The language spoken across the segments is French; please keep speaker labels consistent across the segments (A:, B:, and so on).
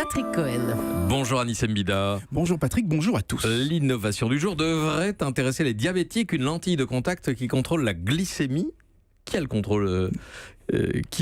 A: Patrick Cohen.
B: Bonjour Anis Mbida.
C: Bonjour Patrick, bonjour à tous.
B: L'innovation du jour devrait intéresser les diabétiques. Une lentille de contact qui contrôle la glycémie. Qui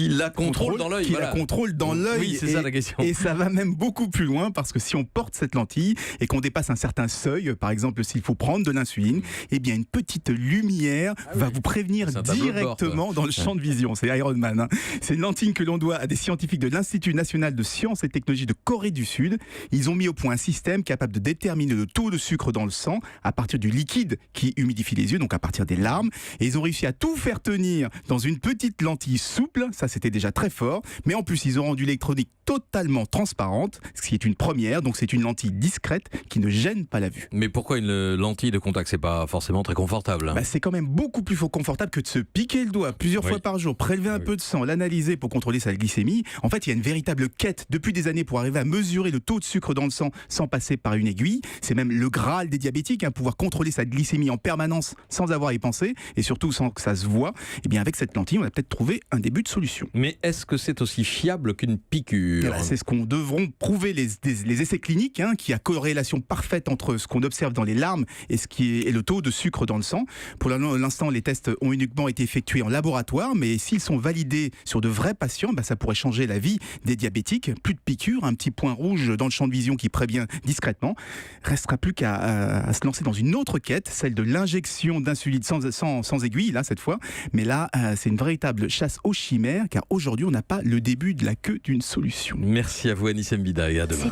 B: la contrôle dans l'œil.
C: Qui la contrôle dans l'œil.
B: Oui, c'est ça la question.
C: Et ça va même beaucoup plus loin parce que si on porte cette lentille et qu'on dépasse un certain seuil, par exemple s'il faut prendre de l'insuline, eh bien une petite lumière va vous prévenir directement dans le champ de vision. C'est Iron Man. Hein. C'est une lentille que l'on doit à des scientifiques de l'Institut national de sciences et technologies de Corée du Sud. Ils ont mis au point un système capable de déterminer le taux de sucre dans le sang à partir du liquide qui humidifie les yeux, donc à partir des larmes. Et ils ont réussi à tout faire tenir dans une petite lentille souple, ça c'était déjà très fort, mais en plus ils ont rendu l'électronique totalement transparente, ce qui est une première, donc c'est une lentille discrète qui ne gêne pas la vue.
B: Mais pourquoi une lentille de contact? C'est pas forcément très confortable.
C: C'est quand même beaucoup plus confortable que de se piquer le doigt plusieurs fois par jour, prélever un peu de sang, l'analyser pour contrôler sa glycémie. En fait, il y a une véritable quête depuis des années pour arriver à mesurer le taux de sucre dans le sang sans passer par une aiguille. C'est même le Graal des diabétiques, pouvoir contrôler sa glycémie en permanence sans avoir à y penser et surtout sans que ça se voit. Et bien avec cette lentille, on a peut-être trouvé un début de solution.
B: Mais est-ce que c'est aussi fiable qu'une piqûre?
C: C'est ce qu'on devront prouver les essais cliniques, qui a corrélation parfaite entre ce qu'on observe dans les larmes et ce qui est le taux de sucre dans le sang. Pour l'instant, les tests ont uniquement été effectués en laboratoire, mais s'ils sont validés sur de vrais patients, ça pourrait changer la vie des diabétiques. Plus de piqûres, un petit point rouge dans le champ de vision qui prévient discrètement. Restera plus qu'à se lancer dans une autre quête, celle de l'injection d'insuline sans aiguille, là, cette fois. Mais là, c'est une véritable chasse aux chimères, car aujourd'hui, on n'a pas le début de la queue d'une solution.
B: Merci à vous Anis Mbida et à demain.